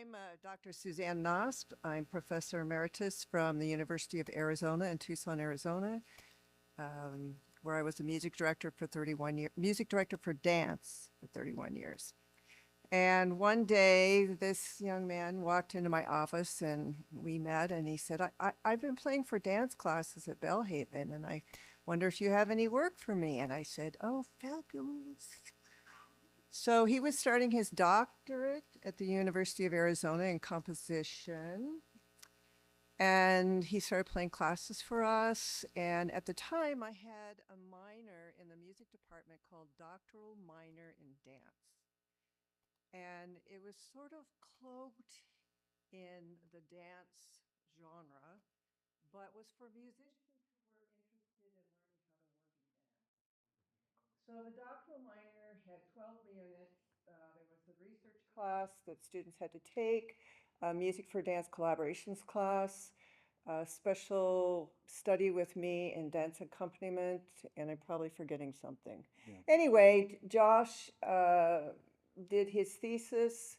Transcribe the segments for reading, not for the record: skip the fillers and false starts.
I'm Dr. Suzanne Nost. I'm Professor Emeritus from the University of Arizona in Tucson, Arizona, where I was a music director for 31 years, music director for dance for 31 years. And one day, this young man walked into my office and we met, and he said, I've been playing for dance classes at Bellhaven, and I wonder if you have any work for me. And I said, oh, fabulous. So he was starting his doctorate at the University of Arizona in composition. And he started playing classes for us. And at the time, I had a minor in the music department called Doctoral Minor in Dance. And it was sort of cloaked in the dance genre, but was for musicians who were interested in learning how to work in dance. So the doctoral minor had 12 units. There was a research class that students had to take, a music for dance collaborations class, a special study with me in dance accompaniment, and I'm probably forgetting something. Yeah. Anyway, Josh did his thesis,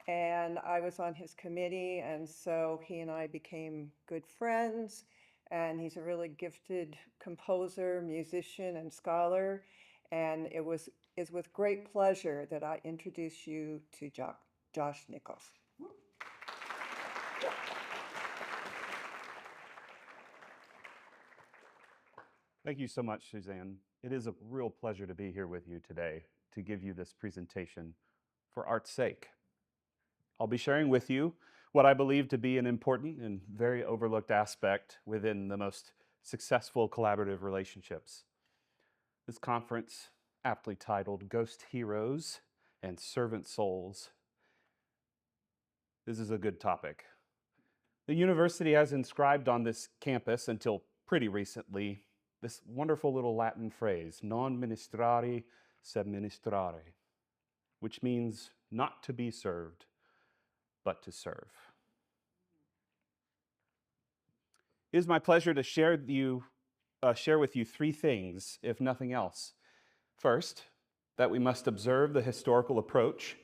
and I was on his committee, and so he and I became good friends, and he's a really gifted composer, musician, and scholar, and it's with great pleasure that I introduce you to Josh Nichols. Thank you so much, Suzanne. It is a real pleasure to be here with you today to give you this presentation for art's sake. I'll be sharing with you what I believe to be an important and very overlooked aspect within the most successful collaborative relationships. This conference, aptly titled Ghost Heroes and Servant Souls, this is a good topic. The university has inscribed on this campus until pretty recently this wonderful little Latin phrase, non ministrari sed ministrare, which means not to be served, but to serve. It is my pleasure to share with you three things, if nothing else. First, that we must observe the historical approach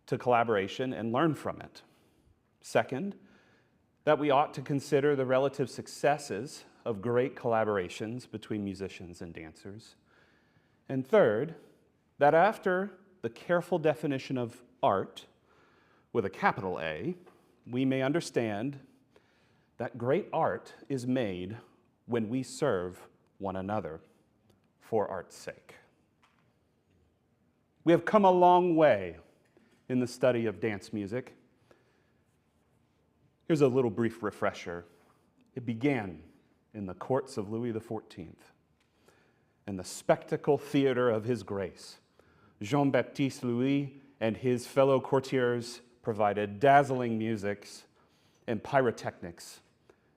to collaboration and learn from it. Second, that we ought to consider the relative successes of great collaborations between musicians and dancers. And third, that after the careful definition of art, with a capital A, we may understand that great art is made when we serve one another for art's sake. We have come a long way in the study of dance music. Here's a little brief refresher. It began in the courts of Louis XIV and the spectacle theater of his grace. Jean-Baptiste Louis and his fellow courtiers provided dazzling musics and pyrotechnics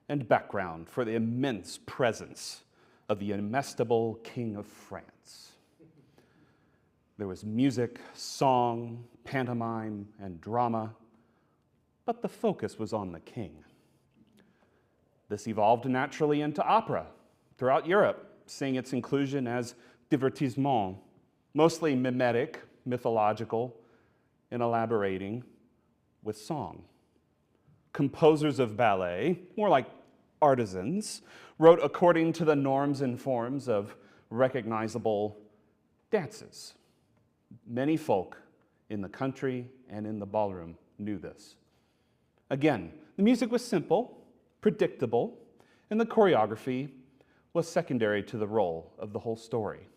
and background for the immense presence of the inestimable King of France. There was music, song, pantomime, and drama, but the focus was on the king. This evolved naturally into opera throughout Europe, seeing its inclusion as divertissement, mostly mimetic, mythological, and elaborating with song. Composers of ballet, more like artisans, wrote according to the norms and forms of recognizable dances. Many folk in the country and in the ballroom knew this. Again, the music was simple, predictable, and the choreography was secondary to the role of the whole story.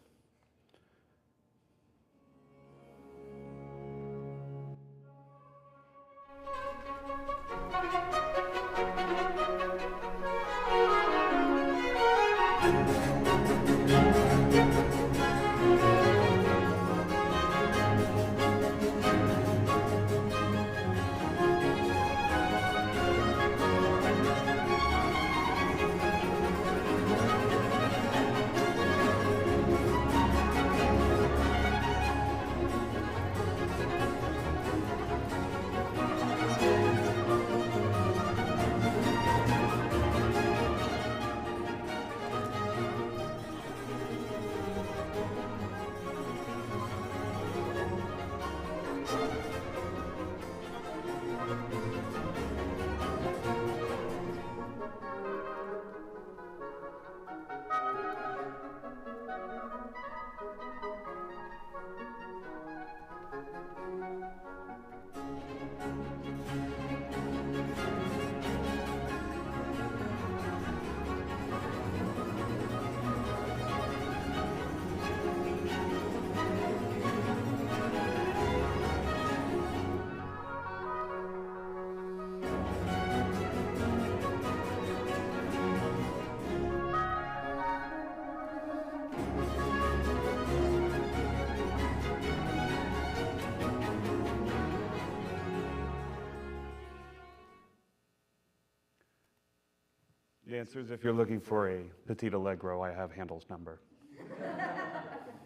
Dancers, if you're looking for a petit allegro, I have Handel's number.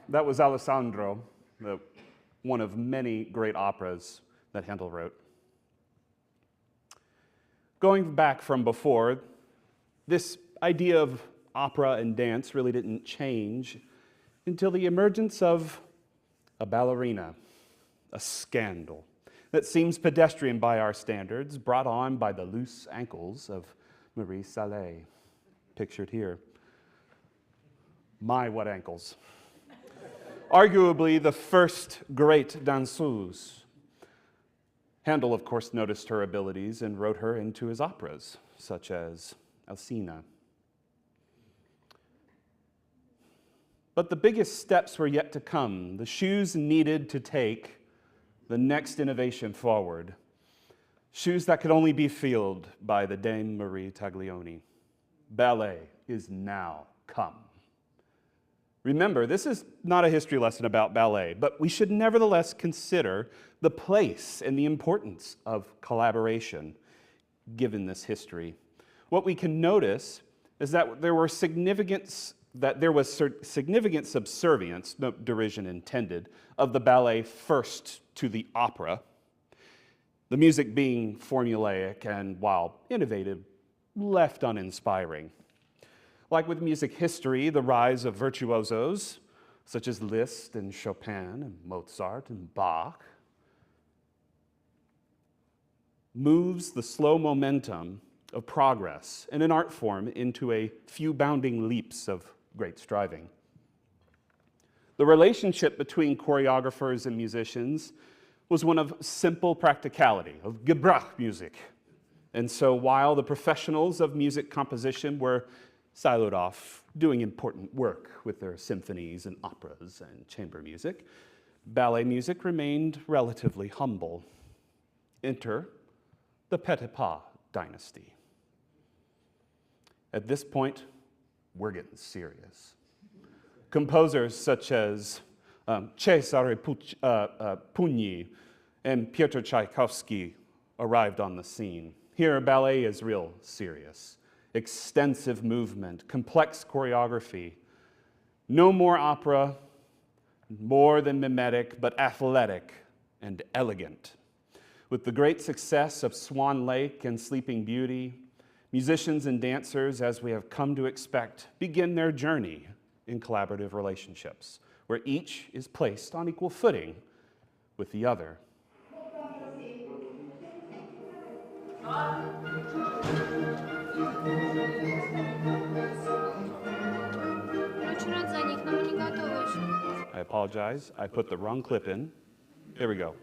That was Alessandro, one of many great operas that Handel wrote. Going back from before, this idea of opera and dance really didn't change until the emergence of a ballerina, a scandal that seems pedestrian by our standards, brought on by the loose ankles of Marie Salé, pictured here. My, what ankles. Arguably the first great danseuse. Handel, of course, noticed her abilities and wrote her into his operas, such as Alcina. But the biggest steps were yet to come, the shoes needed to take the next innovation forward, shoes that could only be filled by the Dame Marie Taglioni. Ballet is now come. Remember, this is not a history lesson about ballet, but we should nevertheless consider the place and the importance of collaboration given this history. What we can notice is that there was significant subservience, no derision intended, of the ballet first to the opera, the music being formulaic and, while innovative, left uninspiring. Like with music history, the rise of virtuosos, such as Liszt and Chopin and Mozart and Bach, moves the slow momentum of progress in an art form into a few bounding leaps of great striving. The relationship between choreographers and musicians was one of simple practicality, of Gebrauchmusik. And so while the professionals of music composition were siloed off, doing important work with their symphonies and operas and chamber music, ballet music remained relatively humble. Enter the Petipa dynasty. At this point, we're getting serious. Composers such as Cesare Pugni and Piotr Tchaikovsky arrived on the scene. Here, ballet is real serious. Extensive movement, complex choreography. No more opera, more than mimetic, but athletic and elegant. With the great success of Swan Lake and Sleeping Beauty, musicians and dancers, as we have come to expect, begin their journey in collaborative relationships, where each is placed on equal footing with the other. I apologize, I put the wrong clip in. There we go.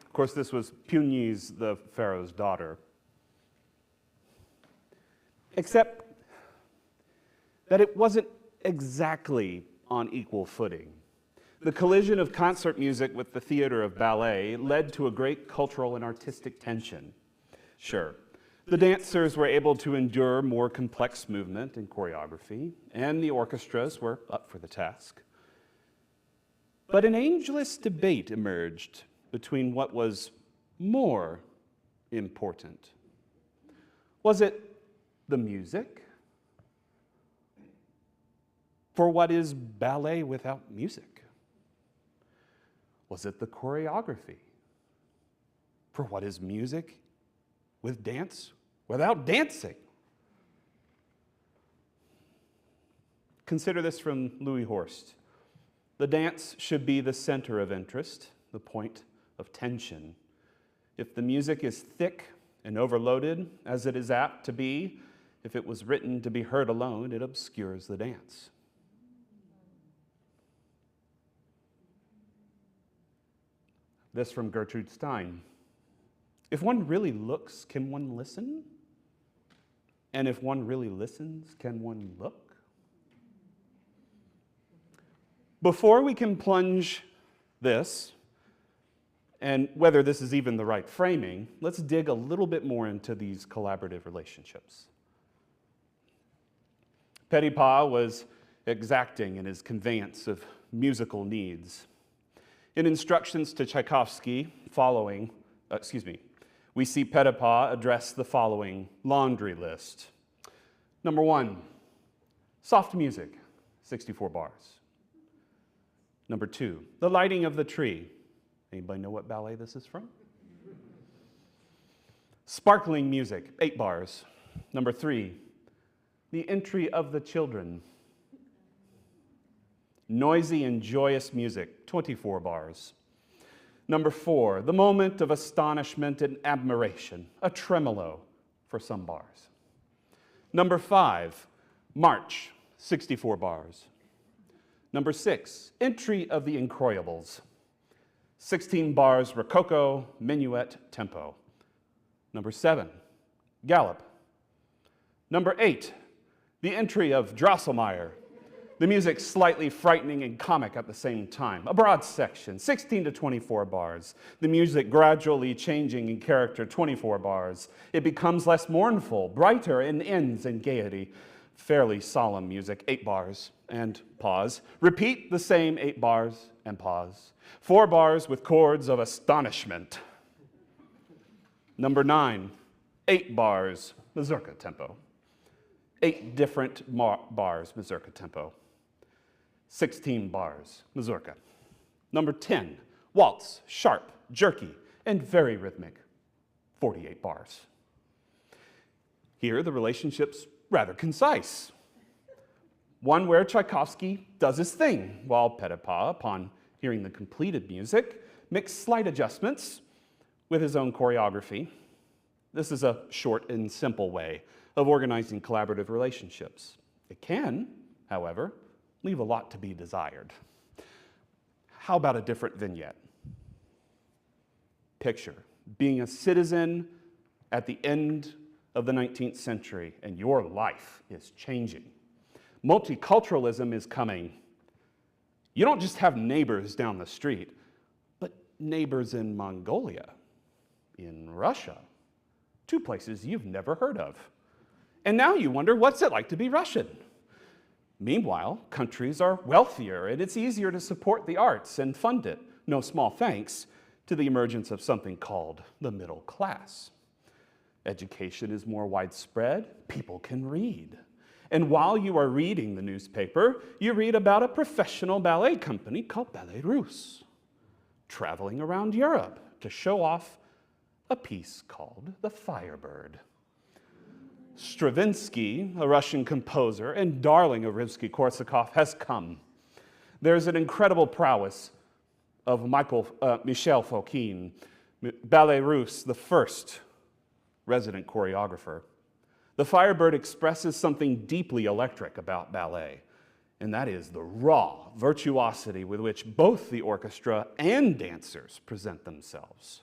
Of course, this was Pugni's, the pharaoh's daughter. Except that it wasn't exactly on equal footing. The collision of concert music with the theater of ballet led to a great cultural and artistic tension. Sure, The dancers were able to endure more complex movement and choreography, and the orchestras were up for the task. But an ageless debate emerged between what was more important. Was it the music? For what is ballet without music? Was it the choreography? For what is music with dance without dancing? Consider this from Louis Horst. The dance should be the center of interest, the point of tension. If the music is thick and overloaded, as it is apt to be, if it was written to be heard alone, it obscures the dance. This from Gertrude Stein. If one really looks, can one listen? And if one really listens, can one look? Before we can plunge this, and whether this is even the right framing, let's dig a little bit more into these collaborative relationships. Petipa was exacting in his conveyance of musical needs. In instructions to Tchaikovsky we see Petipa address the following laundry list. Number 1, soft music, 64 bars. Number 2, the lighting of the tree. Anybody know what ballet this is from? Sparkling music, 8 bars. Number 3, the entry of the children. Noisy and joyous music, 24 bars. Number 4, the moment of astonishment and admiration, a tremolo for some bars. Number 5, march, 64 bars. Number 6, entry of the incroyables, 16 bars rococo, minuet, tempo. Number 7, gallop. Number 8, the entry of Drosselmeyer, the music slightly frightening and comic at the same time. A broad section, 16 to 24 bars. The music gradually changing in character, 24 bars. It becomes less mournful, brighter, and ends in gaiety. Fairly solemn music, 8 bars, and pause. Repeat the same 8 bars, and pause. 4 bars with chords of astonishment. Number 9, 8 bars, mazurka tempo. 8 different bars, mazurka tempo. 16 bars, mazurka. Number 10, waltz, sharp, jerky, and very rhythmic, 48 bars. Here, the relationship's rather concise. One where Tchaikovsky does his thing, while Petipa, upon hearing the completed music, makes slight adjustments with his own choreography. This is a short and simple way of organizing collaborative relationships. It can, however, leave a lot to be desired. How about a different vignette? Picture being a citizen at the end of the 19th century, and your life is changing. Multiculturalism is coming. You don't just have neighbors down the street, but neighbors in Mongolia, in Russia, 2 places you've never heard of. And now you wonder, what's it like to be Russian? Meanwhile, countries are wealthier, and it's easier to support the arts and fund it, no small thanks to the emergence of something called the middle class. Education is more widespread, people can read. And while you are reading the newspaper, you read about a professional ballet company called Ballet Russe, traveling around Europe to show off a piece called The Firebird. Stravinsky, a Russian composer and darling of Rimsky-Korsakov, has come. There's an incredible prowess of Michel Fokine, Ballet Russe, the first resident choreographer. The Firebird expresses something deeply electric about ballet, and that is the raw virtuosity with which both the orchestra and dancers present themselves.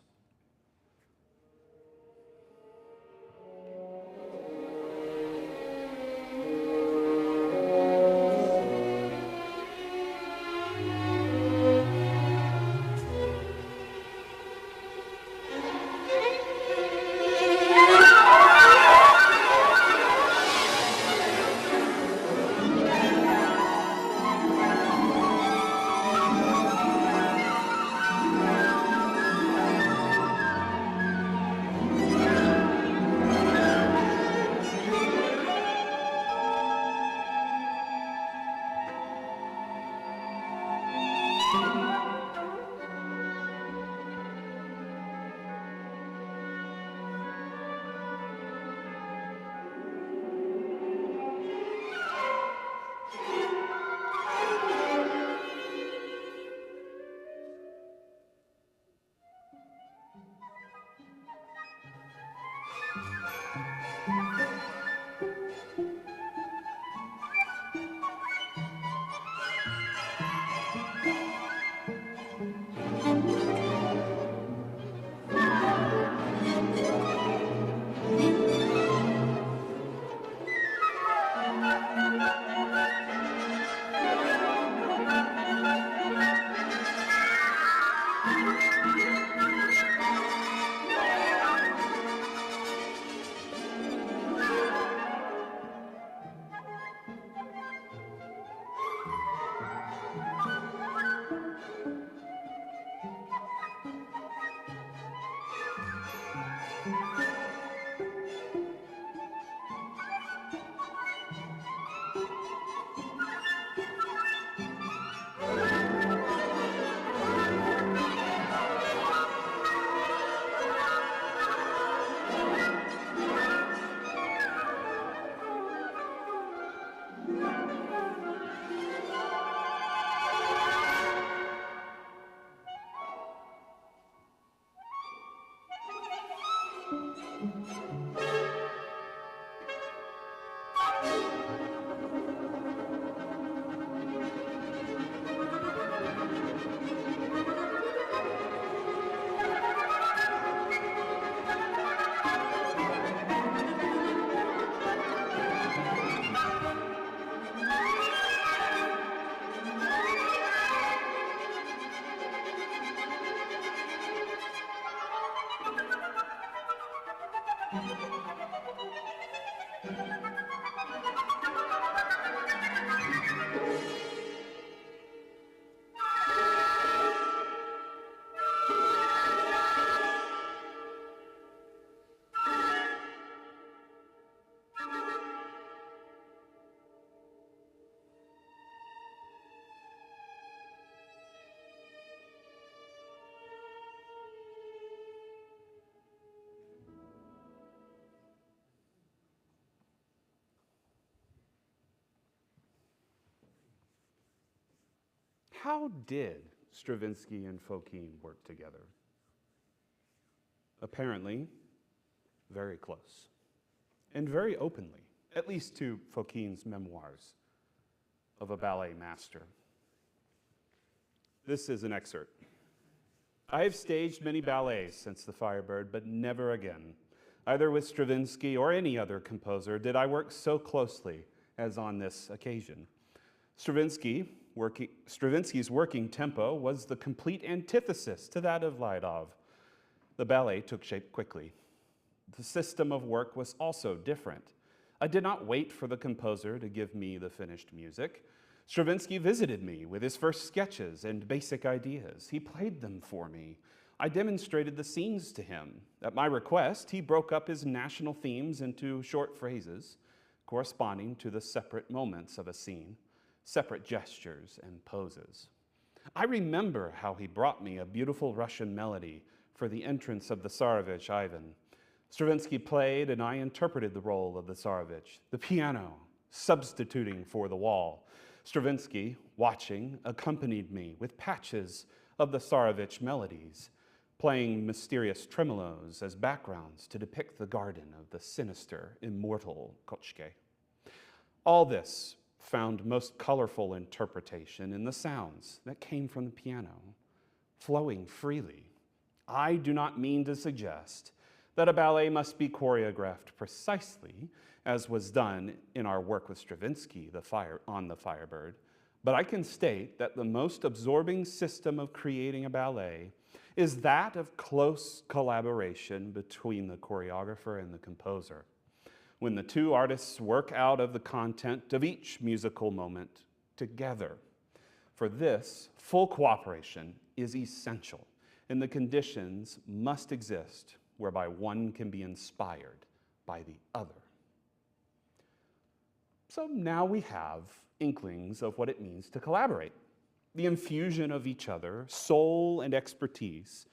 How did Stravinsky and Fokine work together? Apparently, very close, and very openly, at least to Fokine's memoirs of a ballet master. This is an excerpt. I have staged many ballets since The Firebird, but never again, either with Stravinsky or any other composer, did I work so closely as on this occasion. Stravinsky's working tempo was the complete antithesis to that of Lydov. The ballet took shape quickly. The system of work was also different. I did not wait for the composer to give me the finished music. Stravinsky visited me with his first sketches and basic ideas. He played them for me. I demonstrated the scenes to him. At my request, he broke up his national themes into short phrases corresponding to the separate moments of a scene, separate gestures and poses. I remember how he brought me a beautiful Russian melody for the entrance of the Tsarevich Ivan. Stravinsky played and I interpreted the role of the Tsarevich, the piano substituting for the wall. Stravinsky, watching, accompanied me with patches of the Tsarevich melodies, playing mysterious tremolos as backgrounds to depict the garden of the sinister, immortal Kochke. All this found most colorful interpretation in the sounds that came from the piano, flowing freely. I do not mean to suggest that a ballet must be choreographed precisely as was done in our work with Stravinsky on The Firebird, but I can state that the most absorbing system of creating a ballet is that of close collaboration between the choreographer and the composer, when the two artists work out of the content of each musical moment together. For this, full cooperation is essential, and the conditions must exist whereby one can be inspired by the other. So now we have inklings of what it means to collaborate. The infusion of each other, soul and expertise,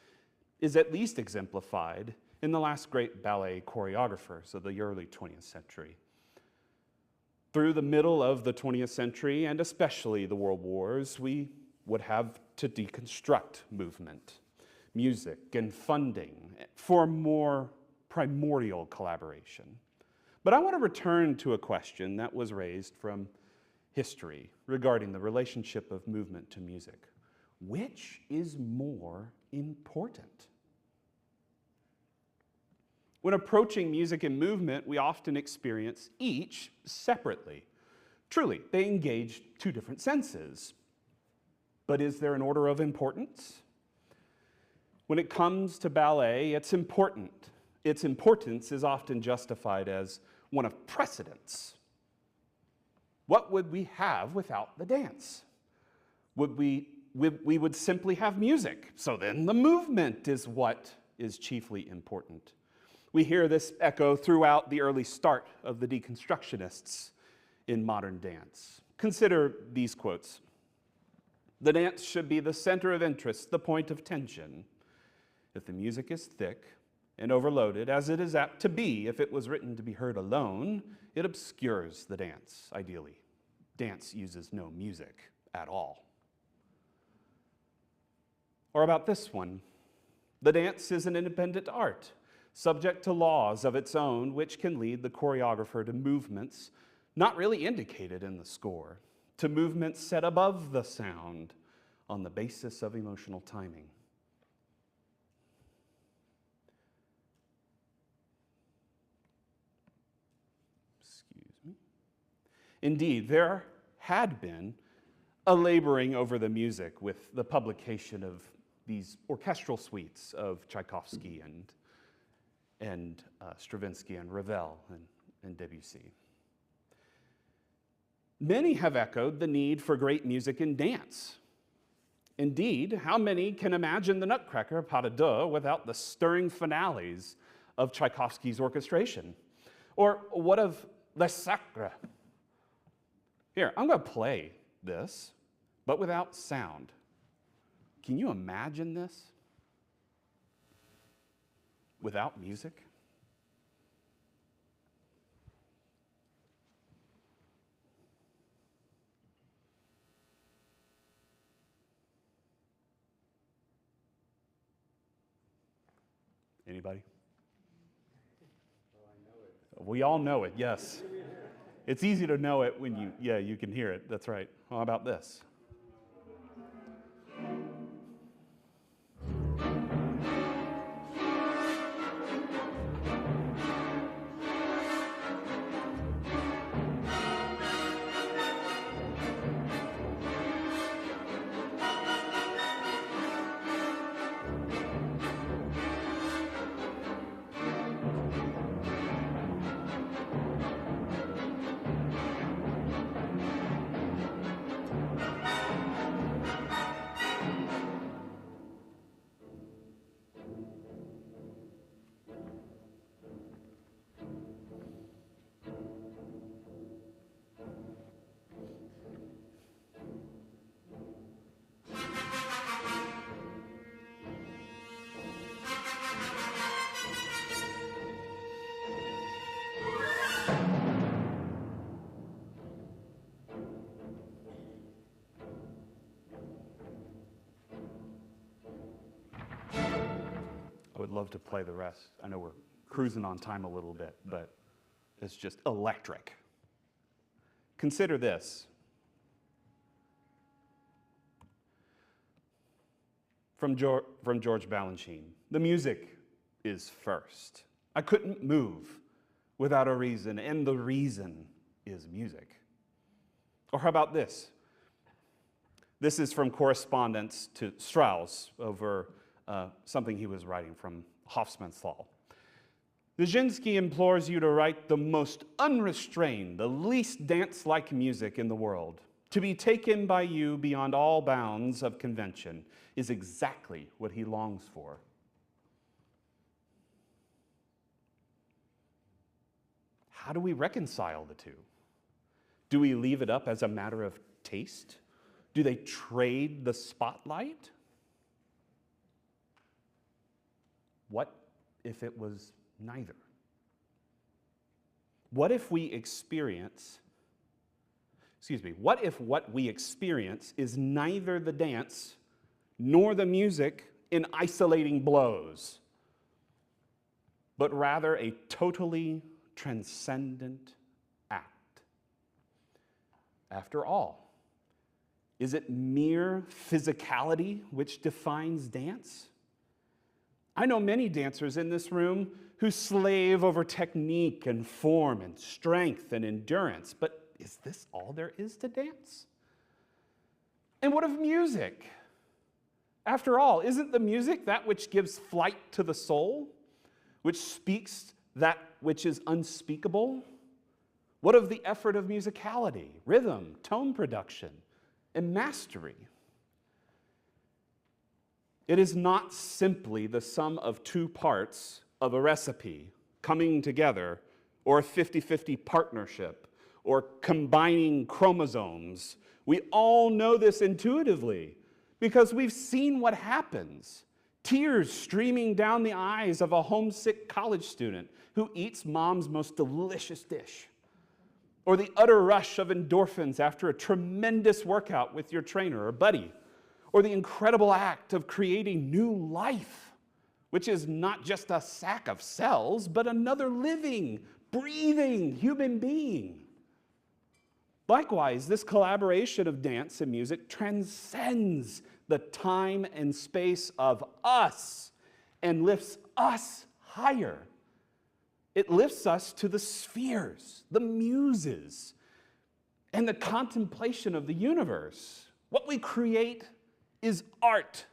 is at least exemplified in the last great ballet choreographers of the early 20th century. Through the middle of the 20th century, and especially the World Wars, we would have to deconstruct movement, music, and funding for more primordial collaboration. But I want to return to a question that was raised from history regarding the relationship of movement to music. Which is more important? When approaching music and movement, we often experience each separately. Truly, they engage two different senses. But is there an order of importance? When it comes to ballet, it's important. Its importance is often justified as one of precedence. What would we have without the dance? We would simply have music. So then the movement is what is chiefly important. We hear this echo throughout the early start of the deconstructionists in modern dance. Consider these quotes. The dance should be the center of interest, the point of tension. If the music is thick and overloaded, as it is apt to be if it was written to be heard alone, it obscures the dance, ideally. Dance uses no music at all. Or about this one. The dance is an independent art. subject to laws of its own, which can lead the choreographer to movements not really indicated in the score, to movements set above the sound on the basis of emotional timing. Excuse me. Indeed, there had been a laboring over the music with the publication of these orchestral suites of Tchaikovsky and Stravinsky and Ravel and Debussy. Many have echoed the need for great music in dance. Indeed, how many can imagine the Nutcracker, pas de deux, without the stirring finales of Tchaikovsky's orchestration? Or what of Les Sacres? Here, I'm going to play this, but without sound. Can you imagine this without music? Anybody? We all know it, yes. It's easy to know it when you can hear it. That's right. How about this? I would love to play the rest. I know we're cruising on time a little bit, but it's just electric. Consider this. From George Balanchine, the music is first. I couldn't move without a reason, and the reason is music. Or how about this? This is from correspondence to Strauss over something he was writing from Hofmannsthal. Nijinsky implores you to write the most unrestrained, the least dance-like music in the world. To be taken by you beyond all bounds of convention is exactly what he longs for. How do we reconcile the two? Do we leave it up as a matter of taste? Do they trade the spotlight? What if it was neither? What if what if what we experience is neither the dance nor the music in isolating blows, but rather a totally transcendent act? After all, is it mere physicality which defines dance? I know many dancers in this room who slave over technique and form and strength and endurance, but is this all there is to dance? And what of music? After all, isn't the music that which gives flight to the soul, which speaks that which is unspeakable? What of the effort of musicality, rhythm, tone production, and mastery? It is not simply the sum of two parts of a recipe coming together, or a 50-50 partnership, or combining chromosomes. We all know this intuitively because we've seen what happens. Tears streaming down the eyes of a homesick college student who eats mom's most delicious dish. Or the utter rush of endorphins after a tremendous workout with your trainer or buddy. Or the incredible act of creating new life which is not just a sack of cells, but another living, breathing human being. Likewise, this collaboration of dance and music transcends the time and space of us and lifts us higher. It lifts us to the spheres, the muses, and the contemplation of the universe. What we create is art.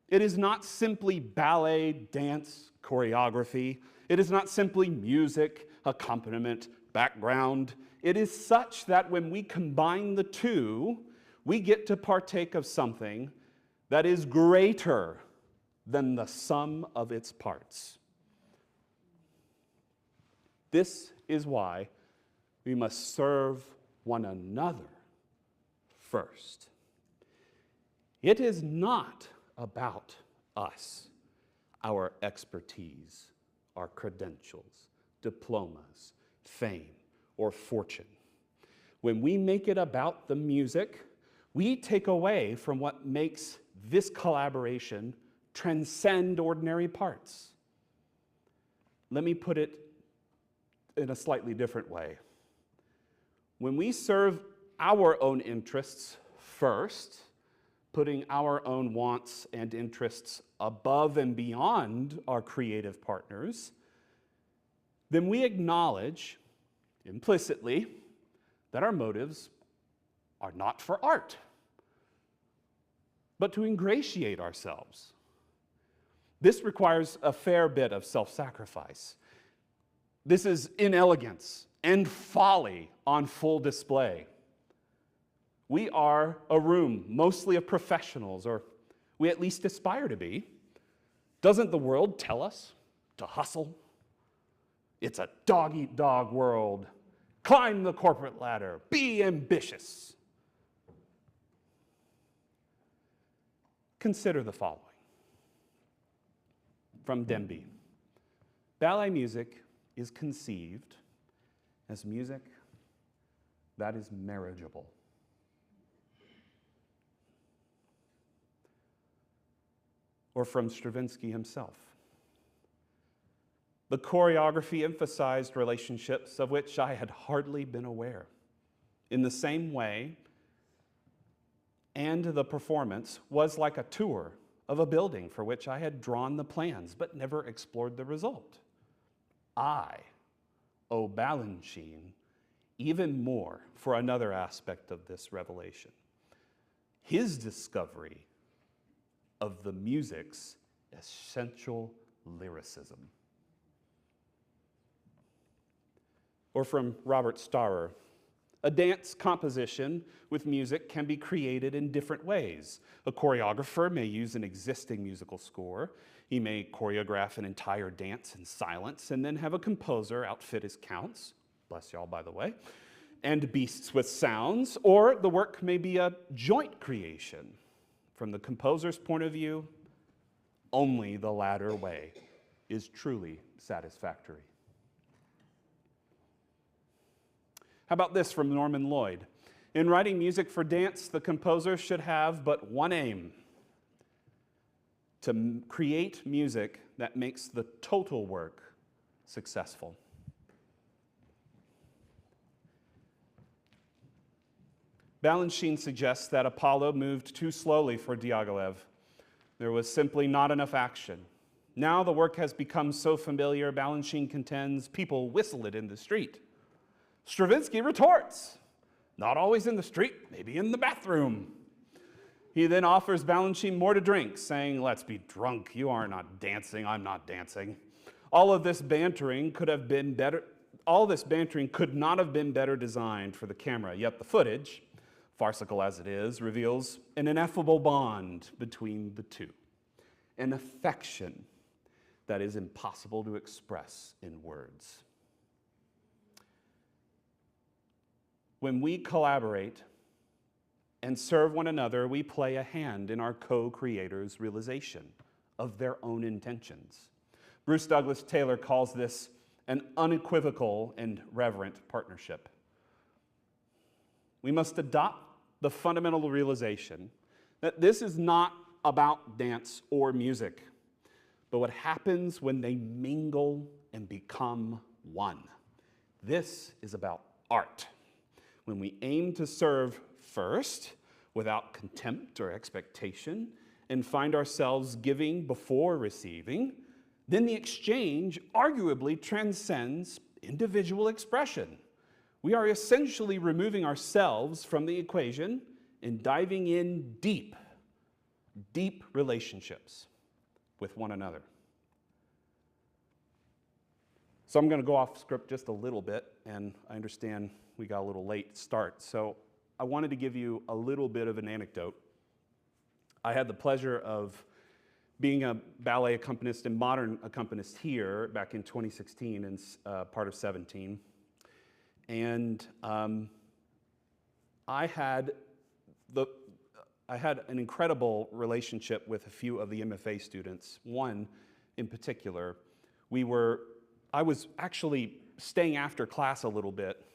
It is not simply ballet, dance, choreography. It is not simply music, accompaniment, background. It is such that when we combine the two, we get to partake of something that is greater than the sum of its parts. This is why we must serve one another first. It is not about us, our expertise, our credentials, diplomas, fame, or fortune. When we make it about the music, we take away from what makes this collaboration transcend ordinary parts. Let me put it in a slightly different way. When we serve our own interests first, putting our own wants and interests above and beyond our creative partners, then we acknowledge implicitly that our motives are not for art, but to ingratiate ourselves. This requires a fair bit of self-sacrifice. This is inelegance and folly on full display. We are a room mostly of professionals, or we at least aspire to be. Doesn't the world tell us to hustle? It's a dog-eat-dog world. Climb the corporate ladder. Be ambitious. Consider the following. From Demby. Ballet music is conceived as music that is marriageable. Or from Stravinsky himself. The choreography emphasized relationships of which I had hardly been aware. In the same way, and the performance was like a tour of a building for which I had drawn the plans but never explored the result. I owe Balanchine even more for another aspect of this revelation. His discovery of the music's essential lyricism. Or from Robert Starrer, a dance composition with music can be created in different ways. A choreographer may use an existing musical score. He may choreograph an entire dance in silence and then have a composer outfit his counts, bless y'all by the way, and beasts with sounds, or the work may be a joint creation. From the composer's point of view, only the latter way is truly satisfactory. How about this from Norman Lloyd? In writing music for dance, the composer should have but one aim: to create music that makes the total work successful. Balanchine suggests that Apollo moved too slowly for Diaghilev. There was simply not enough action. Now the work has become so familiar, Balanchine contends people whistle it in the street. Stravinsky retorts, not always in the street, maybe in the bathroom. He then offers Balanchine more to drink, saying, "Let's be drunk. You are not dancing, I'm not dancing." All this bantering could not have been better designed for the camera, yet the footage, farcical as it is, reveals an ineffable bond between the two, an affection that is impossible to express in words. When we collaborate and serve one another, we play a hand in our co-creators' realization of their own intentions. Bruce Douglas Taylor calls this an unequivocal and reverent partnership. We must adopt the fundamental realization that this is not about dance or music. but what happens when they mingle and become one. This is about art. When we aim to serve first, without contempt or expectation, and find ourselves giving before receiving, then the exchange arguably transcends individual expression. We are essentially removing ourselves from the equation and diving in deep, deep relationships with one another. So I'm going to go off script just a little bit, and I understand we got a little late start. So I wanted to give you a little bit of an anecdote. I had the pleasure of being a ballet accompanist and modern accompanist here back in 2016 and part of 17. And I had an incredible relationship with a few of the MFA students. One in particular, I was actually staying after class a little bit,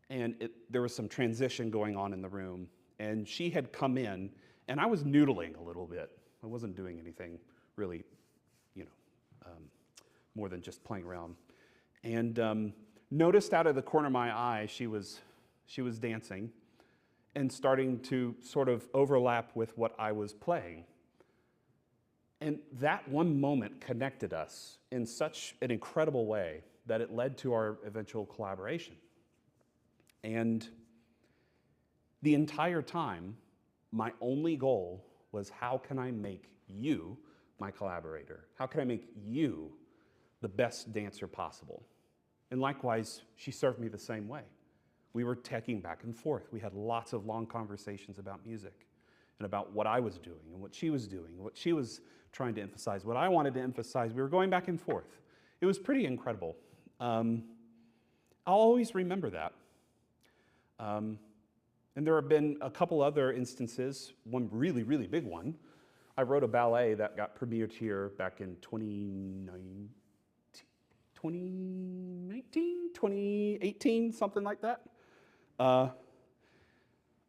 and there was some transition going on in the room. And she had come in, and I was noodling a little bit. I wasn't doing anything really, more than just playing around. And noticed out of the corner of my eye, she was dancing and starting to sort of overlap with what I was playing. And that one moment connected us in such an incredible way that it led to our eventual collaboration. And the entire time, my only goal was, how can I make you my collaborator? How can I make you the best dancer possible? And likewise, she served me the same way. We were taking back and forth. We had lots of long conversations about music and about what I was doing and what she was doing, what she was trying to emphasize, what I wanted to emphasize. We were going back and forth. It was pretty incredible. I'll always remember that. And there have been a couple other instances, one really, really big one. I wrote a ballet that got premiered here back in 2018, something like that.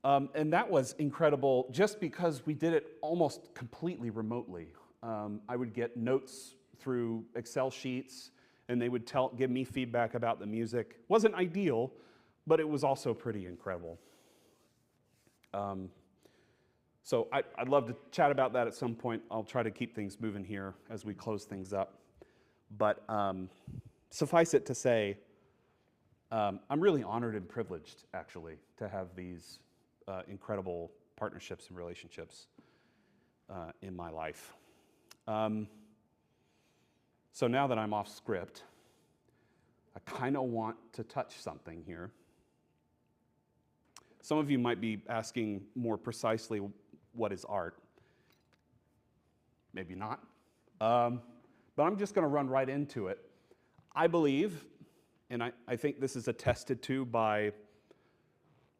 And that was incredible just because we did it almost completely remotely. I would get notes through Excel sheets, and they would give me feedback about the music. Wasn't ideal, but it was also pretty incredible. So I'd love to chat about that at some point. I'll try to keep things moving here as we close things up. But suffice it to say, I'm really honored and privileged, actually, to have these incredible partnerships and relationships in my life. So now that I'm off script, I kind of want to touch something here. Some of you might be asking more precisely, what is art? Maybe not. But I'm just going to run right into it. I believe, and I think this is attested to by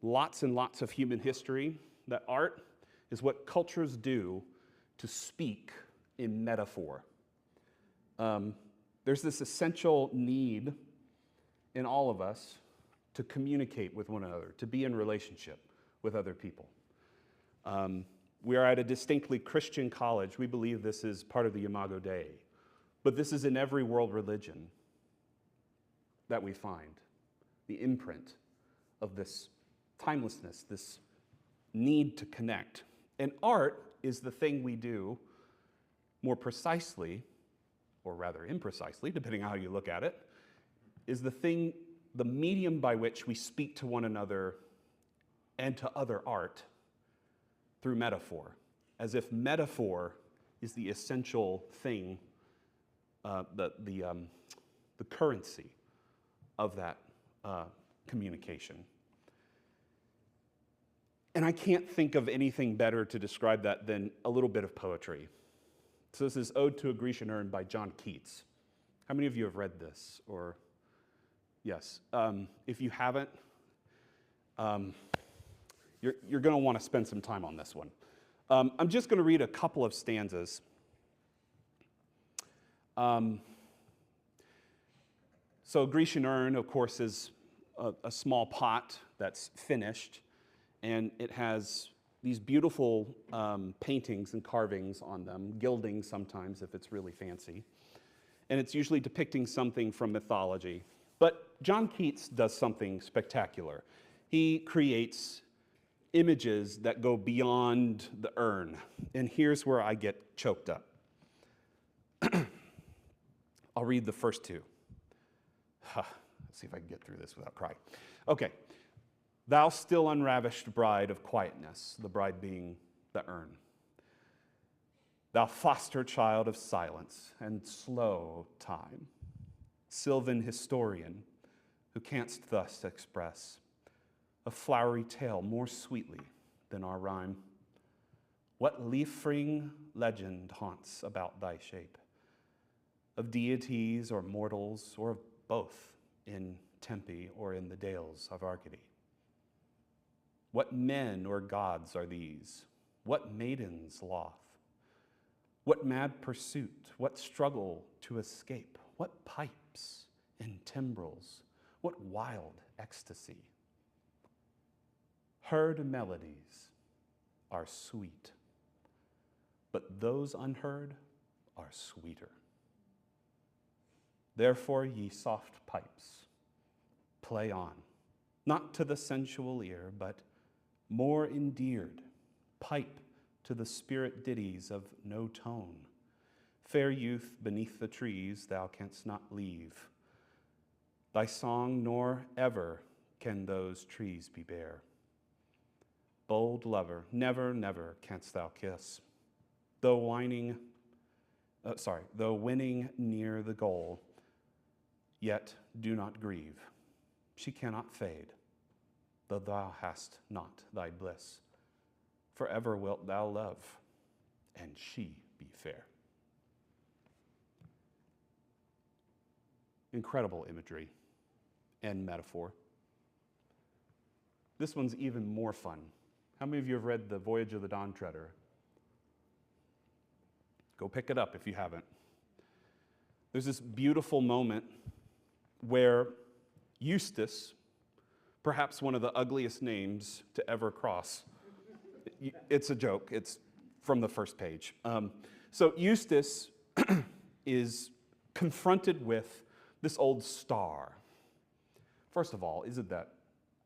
lots and lots of human history, that art is what cultures do to speak in metaphor. There's this essential need in all of us to communicate with one another, to be in relationship with other people. We are at a distinctly Christian college. We believe this is part of the Imago Dei, but this is in every world religion that we find, the imprint of this timelessness, this need to connect. And art is the thing we do more precisely, or rather imprecisely, depending on how you look at it, is the medium by which we speak to one another and to other art through metaphor, as if metaphor is the essential thing, the currency of that communication. And I can't think of anything better to describe that than a little bit of poetry. So this is Ode to a Grecian Urn by John Keats. How many of you have read this? Or yes. If you haven't, you're going to want to spend some time on this one. I'm just going to read a couple of stanzas. So a Grecian urn, of course, is a small pot that's finished, and it has these beautiful paintings and carvings on them, gilding sometimes if it's really fancy. And it's usually depicting something from mythology. But John Keats does something spectacular. He creates images that go beyond the urn. And here's where I get choked up. I'll read the first two. Let's see if I can get through this without crying. Okay. Thou still unravished bride of quietness, the bride being the urn. Thou foster child of silence and slow time, sylvan historian, who canst thus express a flowery tale more sweetly than our rhyme. What leaf-ring legend haunts about thy shape, of deities or mortals, or of both, in Tempe or in the dales of Arcady? What men or gods are these? What maidens loth? What mad pursuit? What struggle to escape? What pipes and timbrels? What wild ecstasy? Heard melodies are sweet, but those unheard are sweeter. Therefore, ye soft pipes, play on, not to the sensual ear, but more endeared, pipe to the spirit ditties of no tone. Fair youth, beneath the trees thou canst not leave thy song, nor ever can those trees be bare. Bold lover, never, never canst thou kiss, though winning near the goal, yet do not grieve. She cannot fade, though thou hast not thy bliss. Forever wilt thou love, and she be fair. Incredible imagery and metaphor. This one's even more fun. How many of you have read The Voyage of the Dawn Treader? Go pick it up if you haven't. There's this beautiful moment where Eustace, perhaps one of the ugliest names to ever cross. It's a joke. It's from the first page. So Eustace is confronted with this old star. First of all, isn't that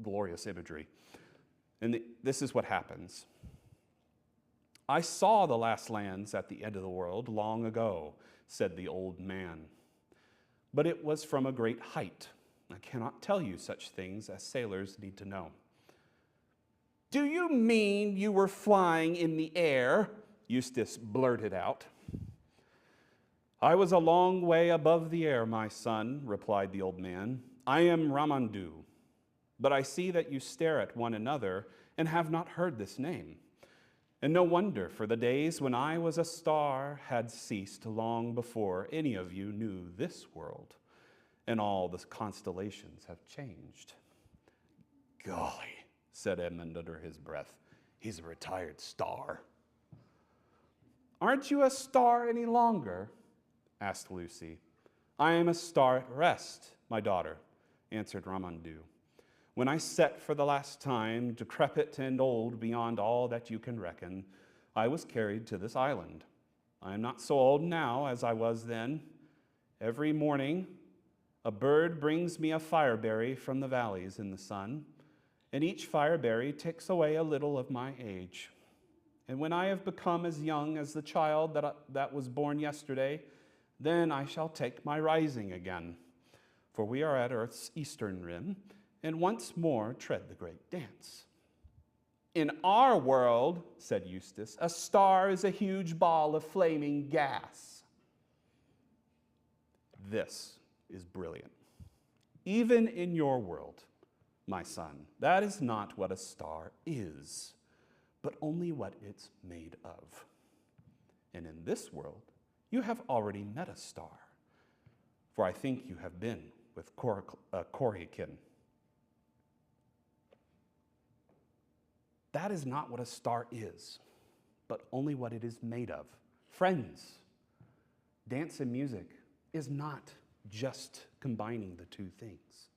glorious imagery? And this is what happens. I saw the last lands at the end of the world long ago, said the old man. But it was from a great height. I cannot tell you such things as sailors need to know. Do you mean you were flying in the air? Eustace blurted out. I was a long way above the air, my son, replied the old man. I am Ramandu, but I see that you stare at one another and have not heard this name. And no wonder, for the days when I was a star had ceased long before any of you knew this world, and all the constellations have changed. Golly, said Edmund under his breath, he's a retired star. Aren't you a star any longer? Asked Lucy. I am a star at rest, my daughter, answered Ramandu. When I set for the last time, decrepit and old beyond all that you can reckon, I was carried to this island. I am not so old now as I was then. Every morning, a bird brings me a fireberry from the valleys in the sun, and each fireberry takes away a little of my age. And when I have become as young as the child that was born yesterday, then I shall take my rising again. For we are at earth's eastern rim, and once more tread the great dance. In our world, said Eustace, a star is a huge ball of flaming gas. This is brilliant. Even in your world, my son, that is not what a star is, but only what it's made of. And in this world, you have already met a star, for I think you have been with Coriakin. That is not what a star is, but only what it is made of. Friends, dance and music is not just combining the two things.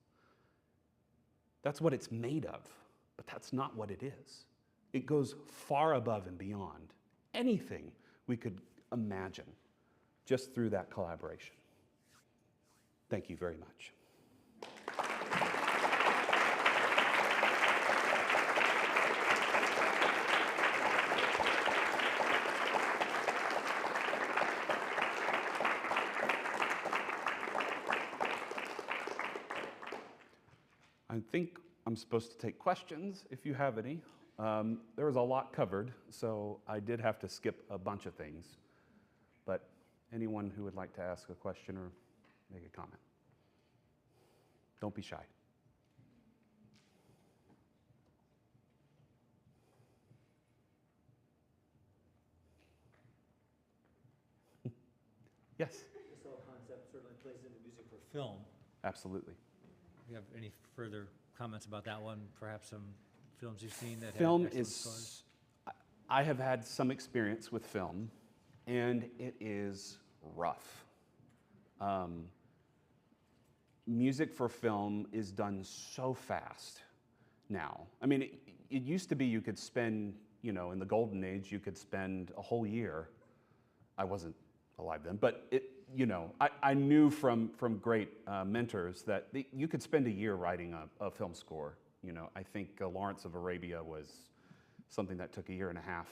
That's what it's made of, but that's not what it is. It goes far above and beyond anything we could imagine just through that collaboration. Thank you very much. I think I'm supposed to take questions if you have any. There was a lot covered, so I did have to skip a bunch of things. But anyone who would like to ask a question or make a comment, don't be shy. Yes? This whole concept certainly plays into music for film. Absolutely. Do you have any further comments about that one? Perhaps some films you've seen that have Film excellent is, scores? I have had some experience with film, and it is rough. Music for film is done so fast now. I mean, it used to be you could spend, in the golden age, you could spend a whole year. I wasn't alive then, but I knew from great mentors that you could spend a year writing a film score. I think Lawrence of Arabia was something that took a year and a half.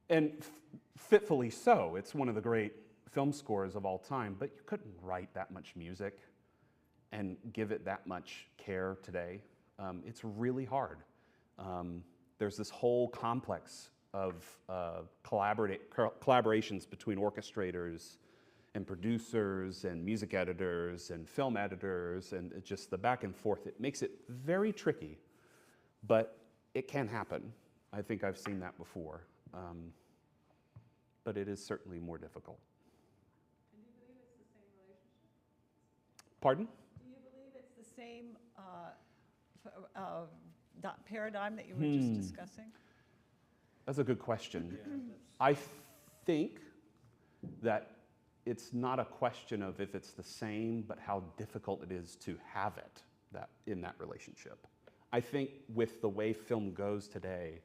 And fitfully so, it's one of the great film scores of all time, but you couldn't write that much music and give it that much care today. It's really hard. There's this whole complex of collaborations between orchestrators and producers and music editors and film editors, and it's just the back and forth. It makes it very tricky, but it can happen. I think I've seen that before, but it is certainly more difficult. And do you believe it's the same relationship? Pardon? Do you believe it's the same paradigm that you were just discussing? That's a good question. I think that it's not a question of if it's the same, but how difficult it is to have it in that relationship. I think with the way film goes today,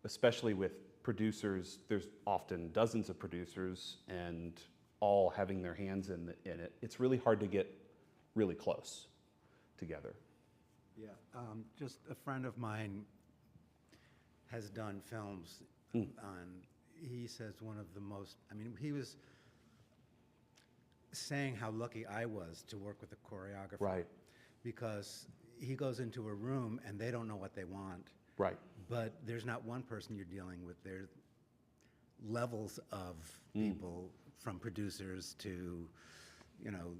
especially with producers, there's often dozens of producers and all having their hands in it. It's really hard to get really close together. Yeah, just a friend of mine has done films he says one of the most, he was saying how lucky I was to work with a choreographer. Right. Because he goes into a room and they don't know what they want. Right. But there's not one person you're dealing with. There's levels of people, from producers to,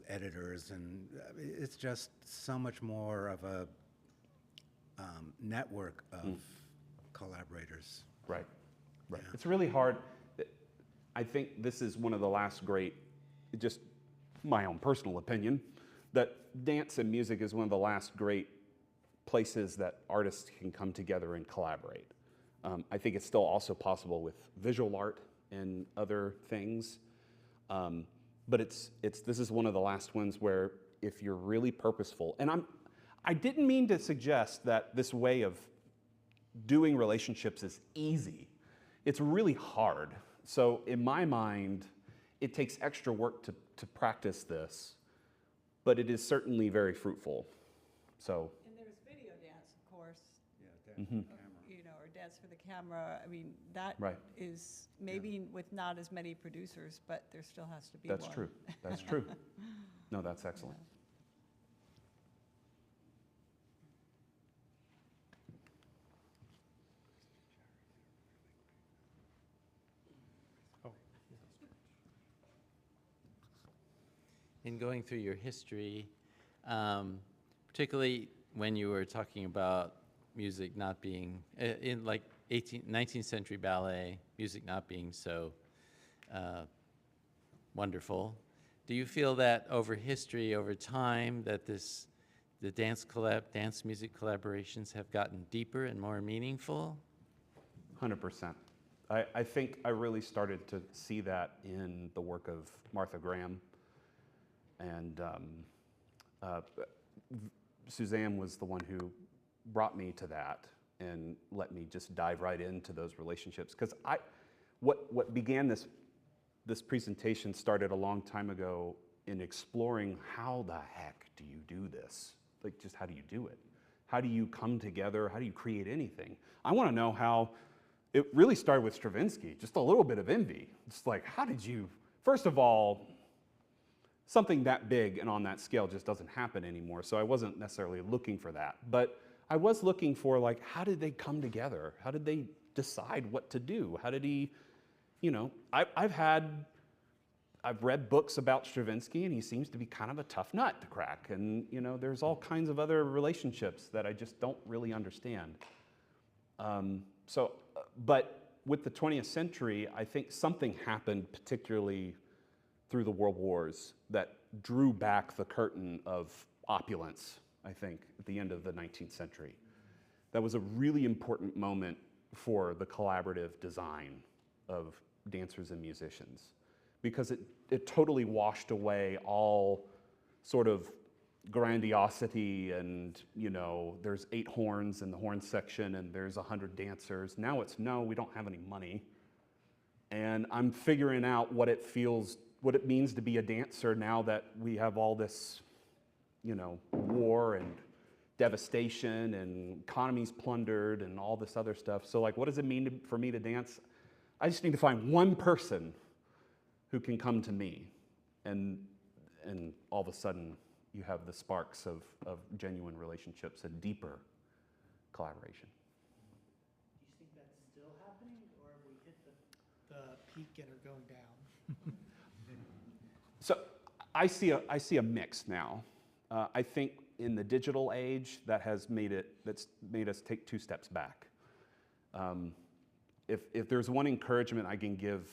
editors, and it's just so much more of a network of collaborators. Right. Right. Yeah. It's really hard. I think this is one of the last great, just my own personal opinion, that dance and music is one of the last great places that artists can come together and collaborate. I think it's still also possible with visual art and other things, but this is one of the last ones where if you're really purposeful, and I didn't mean to suggest that this way of doing relationships is easy. It's really hard. So in my mind, it takes extra work to practice this, but it is certainly very fruitful. So. And there's video dance, of course. Yeah, dance for the camera. Or dance for the camera. I mean, that Right. is maybe with not as many producers, but there still has to be That's one. true. That's true. No, that's excellent. In going through your history, particularly when you were talking about music not being, in like 19th century ballet, music not being so wonderful, do you feel that over history, over time, that the dance music collaborations have gotten deeper and more meaningful? 100%. I think I really started to see that in the work of Martha Graham. And Suzanne was the one who brought me to that. and let me just dive right into those relationships. Because what began this presentation started a long time ago in exploring how the heck do you do this? Like, just how do you do it? How do you come together? How do you create anything? I want to know how it really started with Stravinsky, just a little bit of envy. It's like, how did you, first of all, something that big and on that scale just doesn't happen anymore, so I wasn't necessarily looking for that. But I was looking for, like, how did they come together? How did they decide what to do? How did he, you know, I've read books about Stravinsky, and he seems to be kind of a tough nut to crack. And, you know, there's all kinds of other relationships that I just don't really understand. But with the 20th century, I think something happened, particularly through the world wars, that drew back the curtain of opulence, I think, at the end of the 19th century. That was a really important moment for the collaborative design of dancers and musicians, because it totally washed away all sort of grandiosity and, you know, there's 8 horns in the horn section and there's 100 dancers. Now it's, no, we don't have any money. And I'm figuring out what it means to be a dancer now that we have all this, you know, war and devastation and economies plundered and all this other stuff. So, like, what does it mean for me to dance? I just need to find one person who can come to me, and all of a sudden you have the sparks of genuine relationships and deeper collaboration. Do you think that's still happening, or have we hit the peak and are going down? So I see a mix now. I think in the digital age that's made us take 2 steps back. If there's one encouragement I can give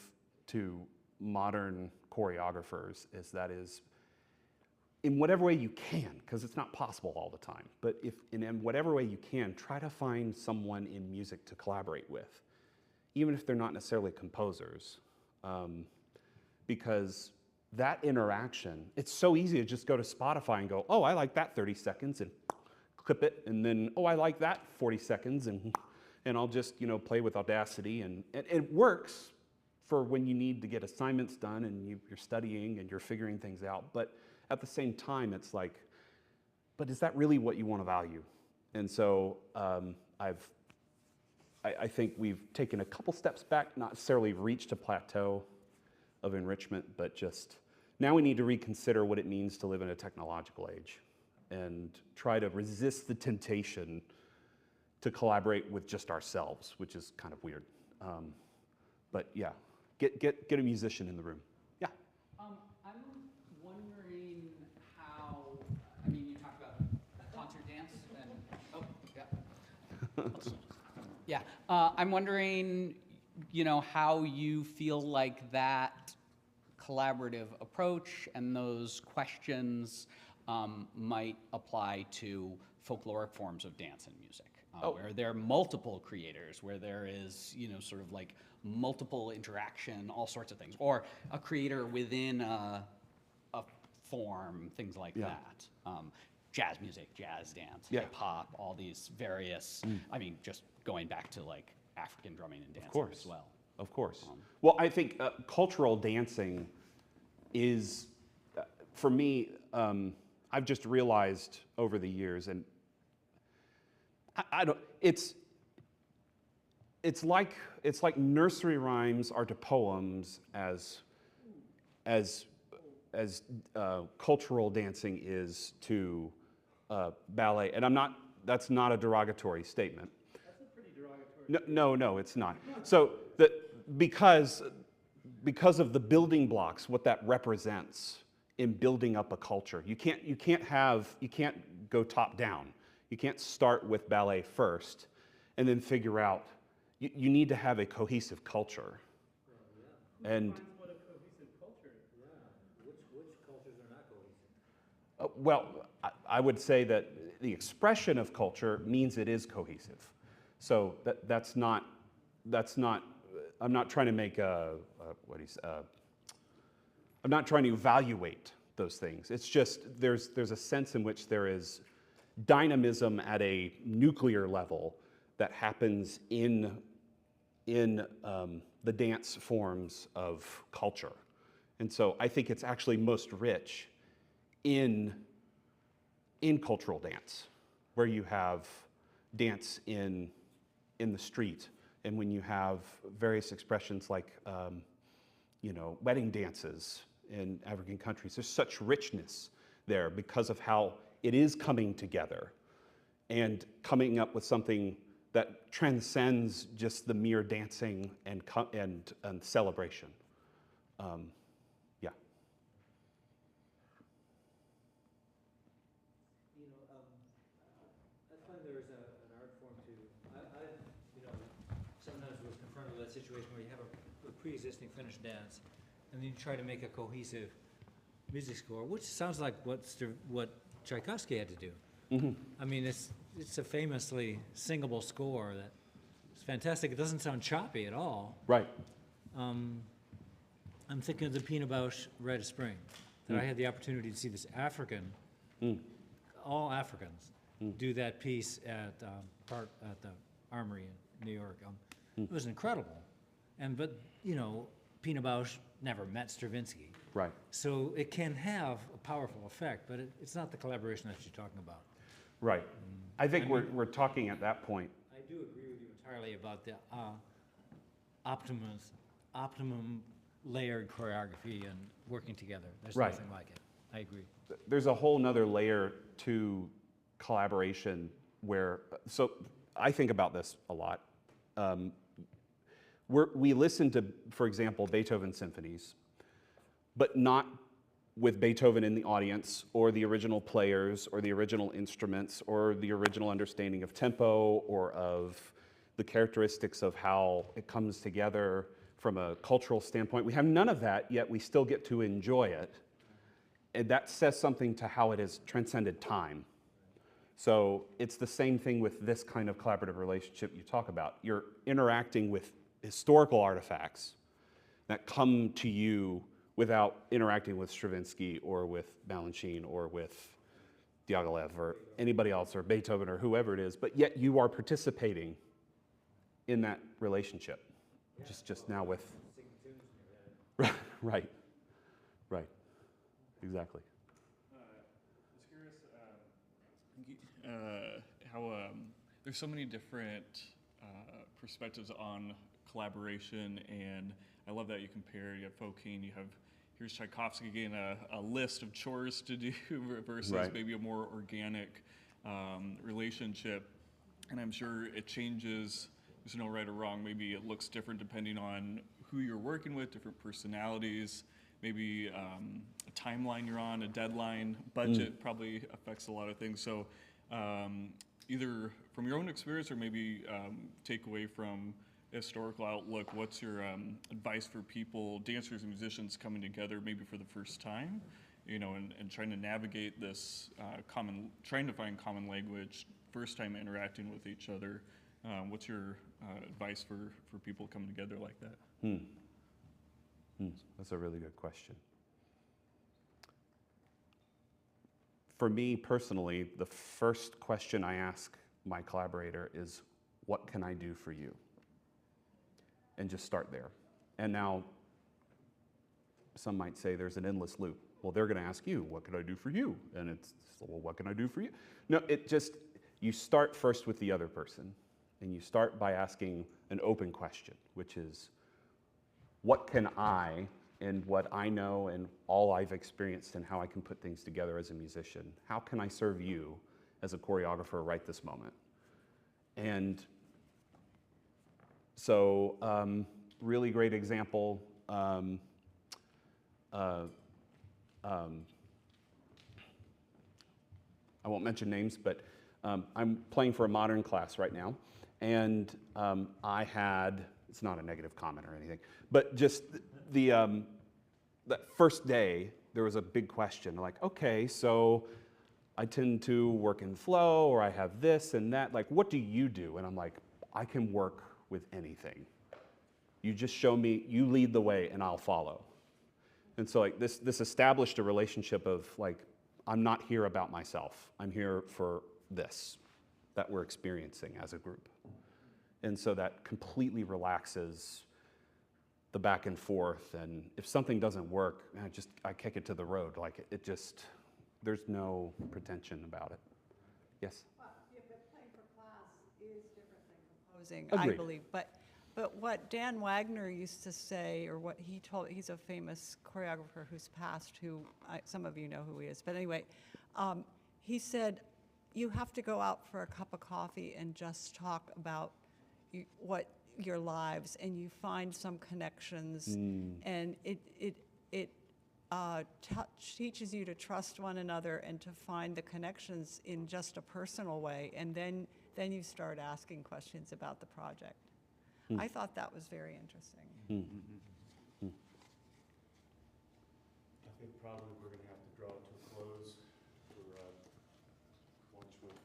to modern choreographers is in whatever way you can, because it's not possible all the time, but in whatever way you can, try to find someone in music to collaborate with, even if they're not necessarily composers, because that interaction, it's so easy to just go to Spotify and go, oh, I like that 30 seconds, and clip it, and then, oh, I like that 40 seconds, and I'll just, you know, play with Audacity, and it works for when you need to get assignments done and you're studying and you're figuring things out. But at the same time, it's like, but is that really what you want to value? And so I think we've taken a couple steps back, not necessarily reached a plateau of enrichment, but just now we need to reconsider what it means to live in a technological age and try to resist the temptation to collaborate with just ourselves, which is kind of weird. But yeah, get a musician in the room. Yeah. I'm wondering how, I mean, you talked about concert dance and, oh, yeah. Yeah, I'm wondering, you know, how you feel like that collaborative approach and those questions might apply to folkloric forms of dance and music. Where there are multiple creators, where there is, you know, sort of like multiple interaction, all sorts of things, or a creator within a form, things like that. Jazz music, jazz dance, hip hop, all these various, I mean, just going back to like African drumming and dancing as well. Of course. Well, I think cultural dancing is, for me, I've just realized over the years, and I don't. It's like nursery rhymes are to poems as cultural dancing is to ballet. And that's not a derogatory statement. That's a pretty derogatory. No, it's not. So because of the building blocks, what that represents in building up a culture, you can't go top down. You can't start with ballet first and then figure out, you need to have a cohesive culture. And What a cohesive culture is. Yeah, which cultures are not cohesive? well, I would say that the expression of culture means it is cohesive. So that's not, I'm not trying to make I'm not trying to evaluate those things. It's just, there's a sense in which there is dynamism at a nuclear level that happens in the dance forms of culture. And so I think it's actually most rich in cultural dance, where you have dance in the street, and when you have various expressions like, wedding dances in African countries. There's such richness there because of how it is coming together and coming up with something that transcends just the mere dancing and celebration. Yeah. I find there is an art form too. I sometimes was confronted with that situation where you have a pre-existing finished dance, and then you try to make a cohesive music score, which sounds like what Tchaikovsky had to do. Mm-hmm. I mean, it's a famously singable score that is fantastic. It doesn't sound choppy at all. Right. I'm thinking of the Pina Bausch Rite of Spring, that I had the opportunity to see this African, all Africans, do that piece at the Armory in New York. It was incredible. But Pina Bausch never met Stravinsky. Right. So it can have a powerful effect, but it's not the collaboration that you're talking about. Right. I think we're talking at that point. I do agree with you entirely about the optimum layered choreography and working together. There's Right. nothing like it. I agree. There's a whole nother layer to collaboration where, so I think about this a lot. We listen to, for example, Beethoven symphonies, but not with Beethoven in the audience, or the original players, or the original instruments, or the original understanding of tempo, or of the characteristics of how it comes together from a cultural standpoint. We have none of that, yet we still get to enjoy it. And that says something to how it has transcended time. So it's the same thing with this kind of collaborative relationship you talk about. You're interacting with historical artifacts that come to you without interacting with Stravinsky or with Balanchine or with Diaghilev or anybody else or Beethoven or whoever it is, but yet you are participating in that relationship. Just now with... Right, right, exactly. I was curious how there's so many different perspectives on collaboration, and I love that you compare, you have Fokine, here's Tchaikovsky getting a list of chores to do versus Right. maybe a more organic relationship. And I'm sure it changes, there's no right or wrong, maybe it looks different depending on who you're working with, different personalities, maybe a timeline you're on, a deadline, budget probably affects a lot of things. So either from your own experience or maybe take away from historical outlook, what's your advice for people, dancers and musicians coming together maybe for the first time, and trying to navigate this trying to find common language, first time interacting with each other? What's your advice for people coming together like that? That's a really good question. For me personally, the first question I ask my collaborator is, what can I do for you? And just start there. And now, some might say there's an endless loop. Well, they're going to ask you, what can I do for you? And it's, well, what can I do for you? No, you start first with the other person, and you start by asking an open question, which is, what can I, and what I know and all I've experienced and how I can put things together as a musician, how can I serve you as a choreographer right this moment? And so, really great example. I won't mention names, but I'm playing for a modern class right now, and I had, it's not a negative comment or anything, but just that first day, there was a big question, like, okay, so I tend to work in flow, or I have this and that, like, what do you do? And I'm like, I can work with anything. You just show me, you lead the way, and I'll follow. And so like this established a relationship of like, I'm not here about myself. I'm here for this that we're experiencing as a group. And so that completely relaxes the back and forth. And if something doesn't work, I kick it to the road. Like it just, there's no pretension about it. Yes? Well, yeah, but playing for class is different than composing, Agreed. I believe. But what Dan Wagner used to say, or what he told, he's a famous choreographer who's passed, some of you know who he is, but anyway, he said, you have to go out for a cup of coffee and just talk about what your lives, and you find some connections, and it teaches you to trust one another and to find the connections in just a personal way, and then you start asking questions about the project. I thought that was very interesting. I think probably we're going to have to draw it to a close.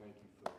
Thank you for